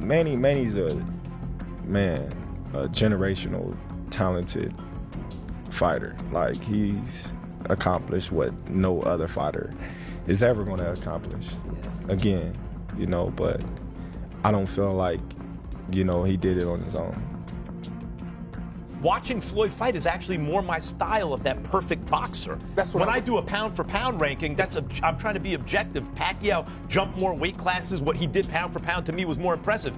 Manny's a generational, talented fighter. Like, he's accomplished what no other fighter is ever going to accomplish. Again, but I don't feel like, he did it on his own. Watching Floyd fight is actually more my style of that perfect boxer. That's when I do a pound-for-pound ranking, I'm trying to be objective. Pacquiao jumped more weight classes. What he did pound for pound to me was more impressive.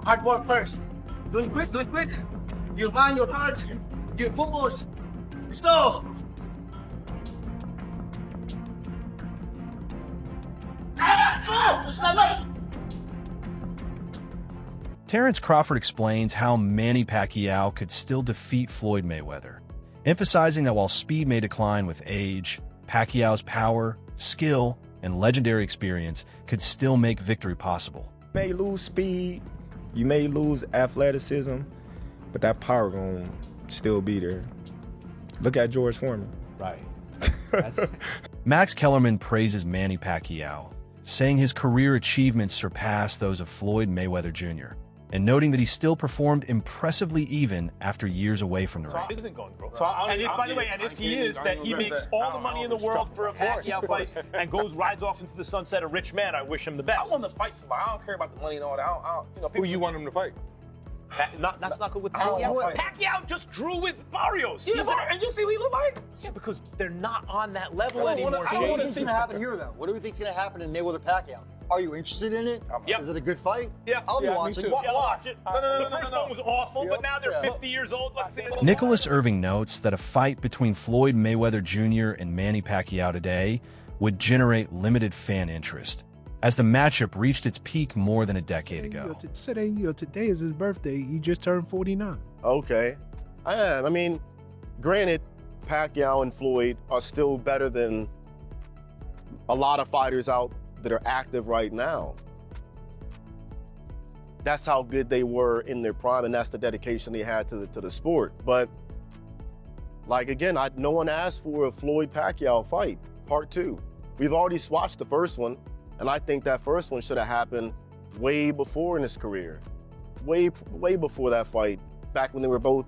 Hard work first. Do it quick. You mind your heart. You focus. Let's go. Terence Crawford explains how Manny Pacquiao could still defeat Floyd Mayweather, emphasizing that while speed may decline with age, Pacquiao's power, skill, and legendary experience could still make victory possible. You may lose speed, you may lose athleticism, but that power gonna still be there. Look at George Foreman. Right. Max Kellerman praises Manny Pacquiao, saying his career achievements surpass those of Floyd Mayweather Jr., and noting that he still performed impressively even after years away from the ring. This isn't going broke. By the way, if he is, that he makes all the money in the world for a Pacquiao fight and rides off into the sunset a rich man, I wish him the best. I want to fight somebody. I don't care about the money and all that. Who you want him to fight? That's not good with Pacquiao. Pacquiao just drew with Barrios. And you see what he look like? Yeah, because they're not on that level anymore. What do you think's going to happen here, though? What do you think's going to happen in Mayweather-Pacquiao? Are you interested in it? Yep. Is it a good fight? Yeah. I'll be watching. Watch it. The first one was awful, but now they're 50 years old. Let's see. Nicholas Irving notes that a fight between Floyd Mayweather Jr. and Manny Pacquiao today would generate limited fan interest, as the matchup reached its peak more than a decade ago. Today is his birthday. He just turned 49. Okay. I mean, granted, Pacquiao and Floyd are still better than a lot of fighters out that are active right now. That's how good they were in their prime, and that's the dedication they had to the sport. But, like, again, no one asked for a Floyd-Pacquiao fight, part 2. We've already watched the first one, and I think that first one should have happened way before in his career. Way before that fight, back when they were both,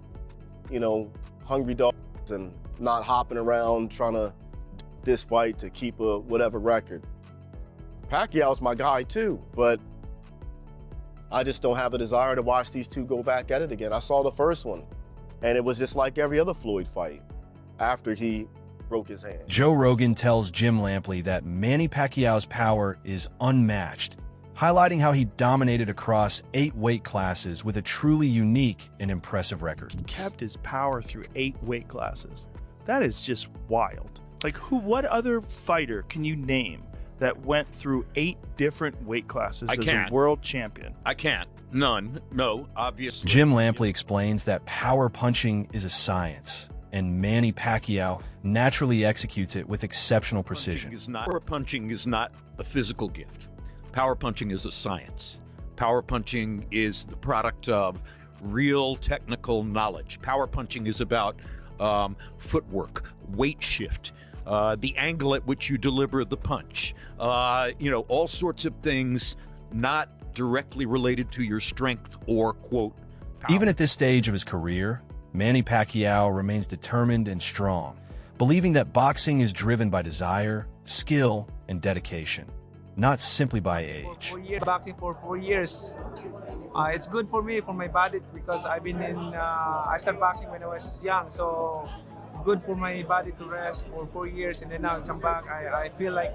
hungry dogs and not hopping around trying to this fight to keep a whatever record. Pacquiao's my guy too, but I just don't have a desire to watch these two go back at it again. I saw the first one, and it was just like every other Floyd fight after he broke his hand. Joe Rogan tells Jim Lampley that Manny Pacquiao's power is unmatched, highlighting how he dominated across 8 weight classes with a truly unique and impressive record. He kept his power through 8 weight classes. That is just wild. Like, what other fighter can you name that went through 8 different weight classes as a world champion? I can't. None. No, obviously. Jim Lampley explains that power punching is a science, and Manny Pacquiao naturally executes it with exceptional precision. Power punching is not a physical gift. Power punching is a science. Power punching is the product of real technical knowledge. Power punching is about footwork, weight shift, the angle at which you deliver the punch, all sorts of things not directly related to your strength or, quote, power. Even at this stage of his career, Manny Pacquiao remains determined and strong, believing that boxing is driven by desire, skill, and dedication, not simply by age. 4 years, boxing for 4 years. It's good for me, for my body, because I've been I started boxing when I was young, so good for my body to rest for 4 years, and then now I come back. I feel like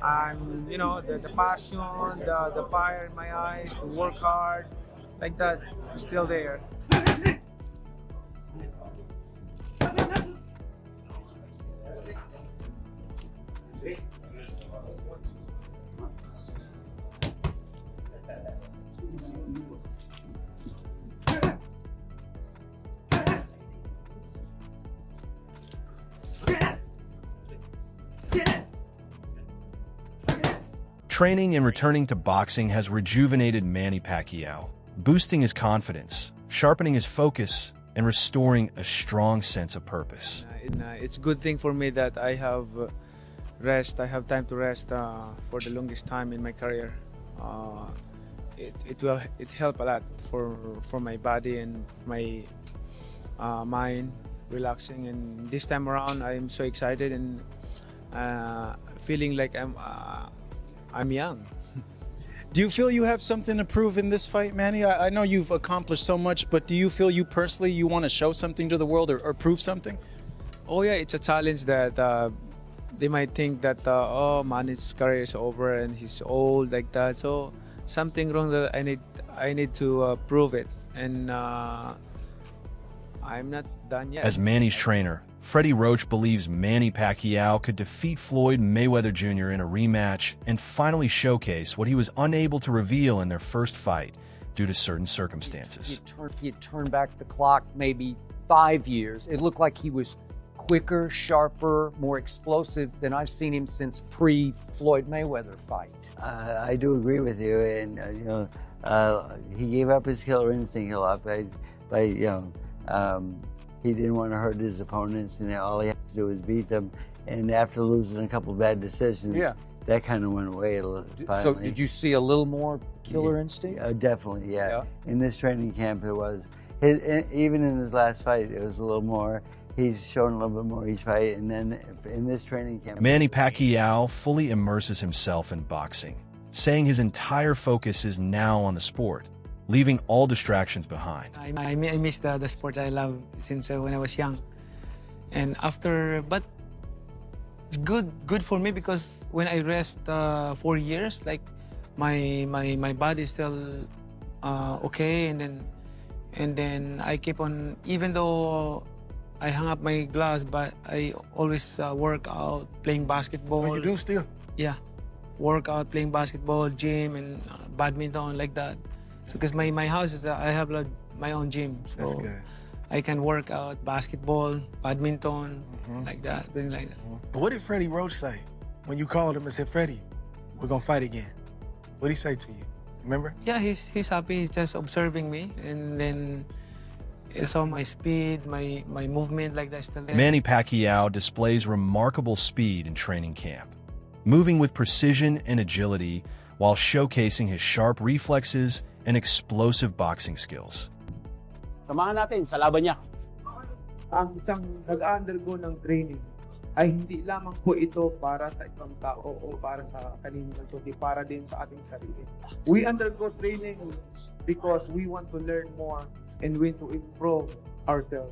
I'm, the passion, the fire in my eyes, to work hard, like that, is still there. Training and returning to boxing has rejuvenated Manny Pacquiao, boosting his confidence, sharpening his focus, and restoring a strong sense of purpose. It's a good thing for me that I have rest. I have time to rest for the longest time in my career. it help a lot for my body and my mind relaxing. And this time around, I'm so excited and feeling like I'm young. Do you feel you have something to prove in this fight, Manny? I know you've accomplished so much, but do you feel you personally, you want to show something to the world or prove something? Oh yeah, it's a challenge that they might think that Manny's career is over and he's old like that. So something wrong that I need to prove it, and I'm not done yet. As Manny's trainer, Freddie Roach believes Manny Pacquiao could defeat Floyd Mayweather Jr. in a rematch and finally showcase what he was unable to reveal in their first fight due to certain circumstances. He had turned back the clock maybe 5 years. It looked like he was quicker, sharper, more explosive than I've seen him since pre-Floyd Mayweather fight. I do agree with you, and he gave up his killer instinct a lot by he didn't want to hurt his opponents, and all he had to do was beat them. And after losing a couple bad decisions, that kind of went away a little. Finally. So did you see a little more killer instinct? Definitely, yeah. In this training camp, it was. Even in his last fight, it was a little more. He's shown a little bit more each fight, and then in this training camp, Manny Pacquiao fully immerses himself in boxing, saying his entire focus is now on the sport, leaving all distractions behind. I miss the sport I love since when I was young, and but it's good for me because when I rest 4 years, like my body is still okay, and then I keep on, even though I hung up my gloves, but I always work out, playing basketball. Oh, you do still? Yeah, work out, playing basketball, gym, and badminton, like that. So because my house is I have my own gym, so that's good. I can work out basketball, badminton, like that, things like that. But what did Freddie Roach say when you called him and said, "Freddie, we're gonna fight again"? What did he say to you? Remember? Yeah, he's happy. He's just observing me, and then he saw my speed, my movement, like that. Still there. Manny Pacquiao displays remarkable speed in training camp, moving with precision and agility while showcasing his sharp reflexes and explosive boxing skills. Samahan natin sa laban niya. Ang isang nag-undergo ng training ay hindi lamang po ito para sa ibang tao o para sa kanino, kundi para din sa ating sarili. We undergo training because we want to learn more and we to improve ourselves.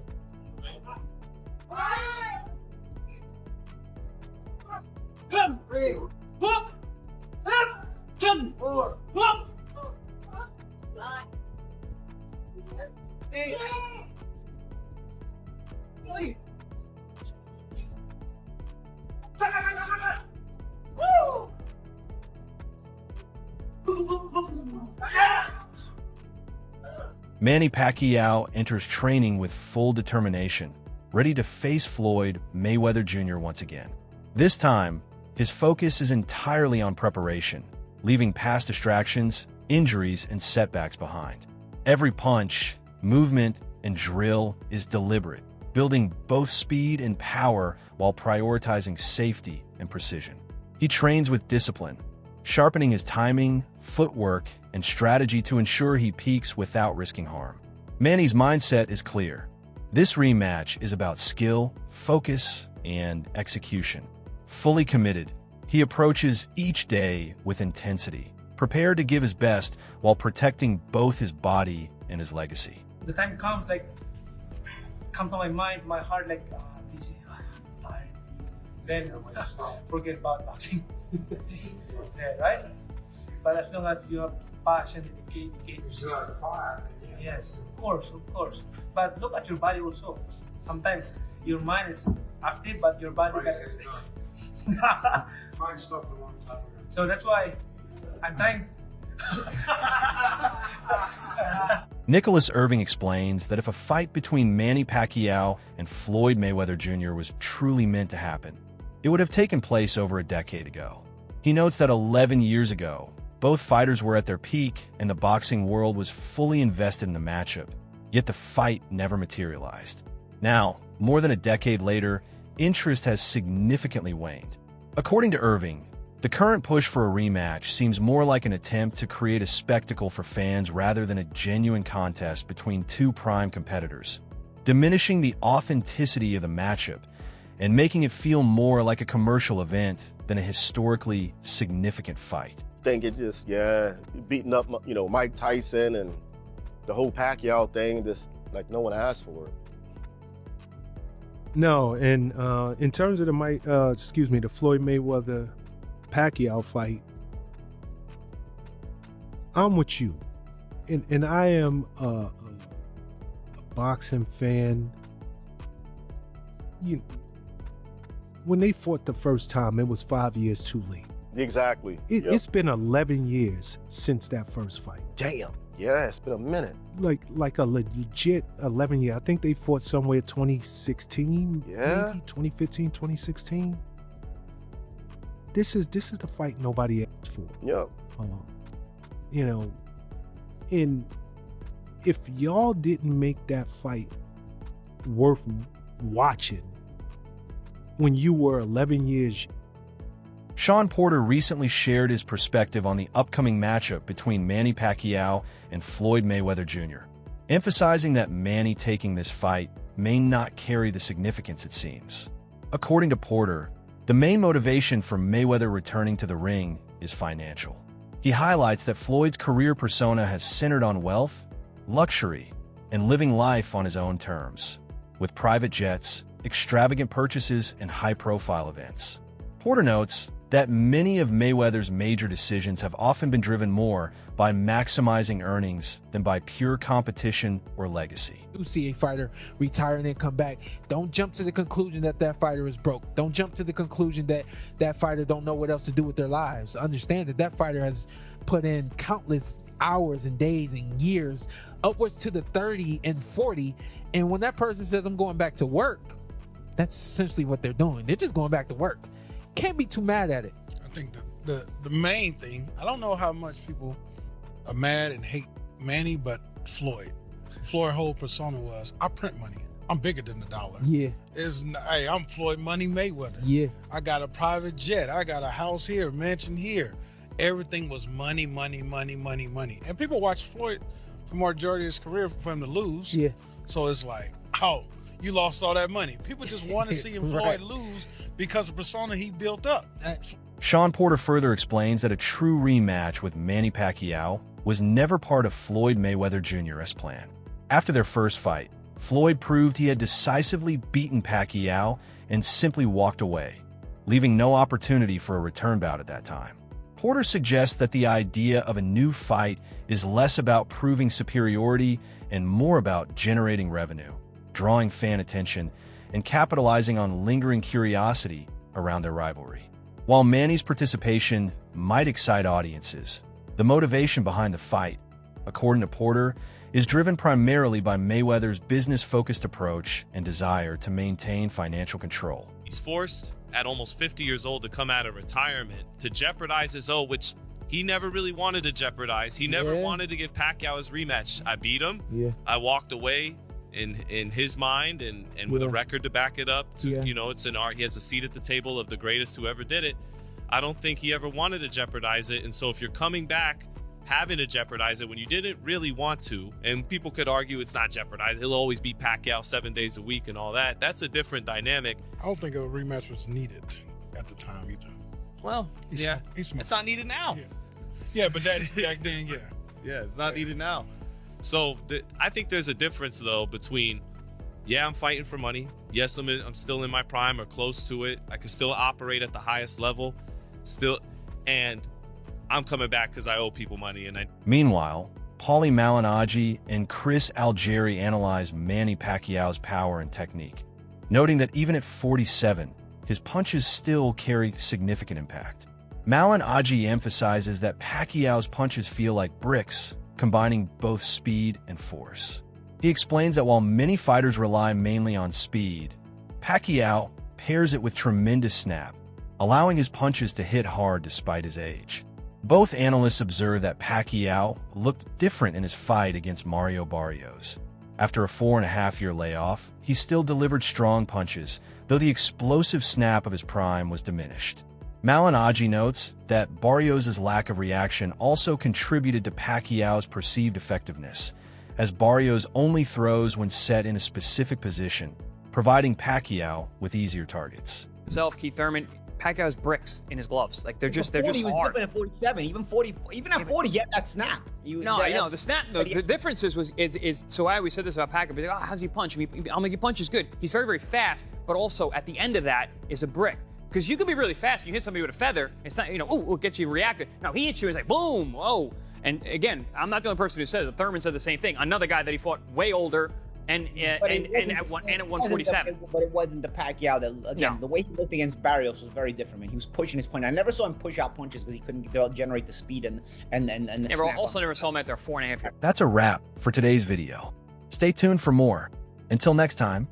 Manny Pacquiao enters training with full determination, ready to face Floyd Mayweather Jr. once again. This time, his focus is entirely on preparation, leaving past distractions, injuries, and setbacks behind. Every punch, movement, and drill is deliberate, building both speed and power while prioritizing safety and precision. He trains with discipline, sharpening his timing, footwork, and strategy to ensure he peaks without risking harm. Manny's mindset is clear. This rematch is about skill, focus, and execution. Fully committed, he approaches each day with intensity, prepared to give his best while protecting both his body and his legacy. The time comes to my mind, my heart, busy, tired. Then forget about boxing. Yeah, right? But as long as you have passion, dedication, you have fire. Yes, of course. But look at your body also. Sometimes your mind is active, but your body gets relaxed. Mine stopped a long time ago. So that's why I'm trying. Nicholas Irving explains that if a fight between Manny Pacquiao and Floyd Mayweather Jr. was truly meant to happen, it would have taken place over a decade ago. He notes that 11 years ago, both fighters were at their peak and the boxing world was fully invested in the matchup, yet the fight never materialized. Now, more than a decade later, interest has significantly waned. According to Irving, The current push for a rematch seems more like an attempt to create a spectacle for fans rather than a genuine contest between two prime competitors, diminishing the authenticity of the matchup and making it feel more like a commercial event than a historically significant fight. I think it just, beating up, Mike Tyson and the whole Pacquiao thing, just like no one asked for it. No, and in terms of the Floyd Mayweather Pacquiao fight, I'm with you, and I am a boxing fan. When they fought the first time, it was 5 years too late. Exactly. It's been 11 years since that first fight. Damn. Yeah, it's been a minute. Like a legit 11 year. I think they fought somewhere 2016, maybe 2015, 2016. This is the fight nobody asked for. Yeah. And if y'all didn't make that fight worth watching when you were 11 years. Sean Porter recently shared his perspective on the upcoming matchup between Manny Pacquiao and Floyd Mayweather Jr., emphasizing that Manny taking this fight may not carry the significance it seems. According to Porter, the main motivation for Mayweather returning to the ring is financial. He highlights that Floyd's career persona has centered on wealth, luxury, and living life on his own terms, with private jets, extravagant purchases, and high-profile events. Porter notes that many of Mayweather's major decisions have often been driven more by maximizing earnings than by pure competition or legacy. You see a fighter retire and then come back, don't jump to the conclusion that that fighter is broke. Don't jump to the conclusion that that fighter don't know what else to do with their lives. Understand that that fighter has put in countless hours and days and years, upwards to the 30 and 40. And when that person says, I'm going back to work, that's essentially what they're doing. They're just going back to work. Can't be too mad at it. I think the main thing, I don't know how much people are mad and hate Manny, but Floyd's whole persona was, I print money. I'm bigger than the dollar. Yeah. Hey, I'm Floyd Money Mayweather. Yeah. I got a private jet. I got a house here, mansion here. Everything was money, money, money, money, money. And people watch Floyd for the majority of his career for him to lose. Yeah. So it's like, oh, you lost all that money. People just want to see him Right. Floyd lose because of the persona he built up. Sean Porter further explains that a true rematch with Manny Pacquiao was never part of Floyd Mayweather Jr.'s plan. After their first fight, Floyd proved he had decisively beaten Pacquiao and simply walked away, leaving no opportunity for a return bout at that time. Porter suggests that the idea of a new fight is less about proving superiority and more about generating revenue, drawing fan attention, and capitalizing on lingering curiosity around their rivalry. While Manny's participation might excite audiences, the motivation behind the fight, according to Porter, is driven primarily by Mayweather's business-focused approach and desire to maintain financial control. He's forced, at almost 50 years old, to come out of retirement to jeopardize his own, which he never really wanted to jeopardize. He never wanted to give Pacquiao his rematch. I beat him. Yeah. I walked away in his mind and with a record to back it up. It's an art. He has a seat at the table of the greatest who ever did it. I don't think he ever wanted to jeopardize it. And so if you're coming back having to jeopardize it when you didn't really want to, and people could argue it's not jeopardized, he'll always be Pacquiao 7 days a week and all that. That's a different dynamic. I don't think a rematch was needed at the time either. Well, it's not needed now. Yeah, but that back then, Yeah, it's not needed now. So I think there's a difference, though, between, I'm fighting for money. Yes, I'm still in my prime or close to it. I can still operate at the highest level, and I'm coming back because I owe people money. Meanwhile, Paulie Malignaggi and Chris Algieri analyze Manny Pacquiao's power and technique, noting that even at 47, his punches still carry significant impact. Malignaggi emphasizes that Pacquiao's punches feel like bricks, combining both speed and force. He explains that while many fighters rely mainly on speed, Pacquiao pairs it with tremendous snap, allowing his punches to hit hard despite his age. Both analysts observe that Pacquiao looked different in his fight against Mario Barrios. After a 4.5-year layoff, he still delivered strong punches, though the explosive snap of his prime was diminished. Malignaggi notes that Barrios' lack of reaction also contributed to Pacquiao's perceived effectiveness, as Barrios only throws when set in a specific position, providing Pacquiao with easier targets. Keith Thurman, Pacquiao's bricks in his gloves. Like they're just hard. Even at 47, even 40, even at 40, you have that snap. I know the snap. The difference is so I always said this about Pacquiao. Like, how's he punch? I'm like, he punches good. He's very, very fast, but also at the end of that is a brick. Because you can be really fast. You hit somebody with a feather. It's not, it gets you reacted. No, he hits you. It's like boom, whoa. And again, I'm not the only person who says it. Thurman said the same thing. Another guy that he fought way older. And at 147. But it wasn't the Pacquiao that, again, the way he looked against Barrios was very different, man. He was pushing his point. I never saw him push out punches because he couldn't generate the speed and the snap. Also never saw him at their 4.5 years. That's a wrap for today's video. Stay tuned for more. Until next time,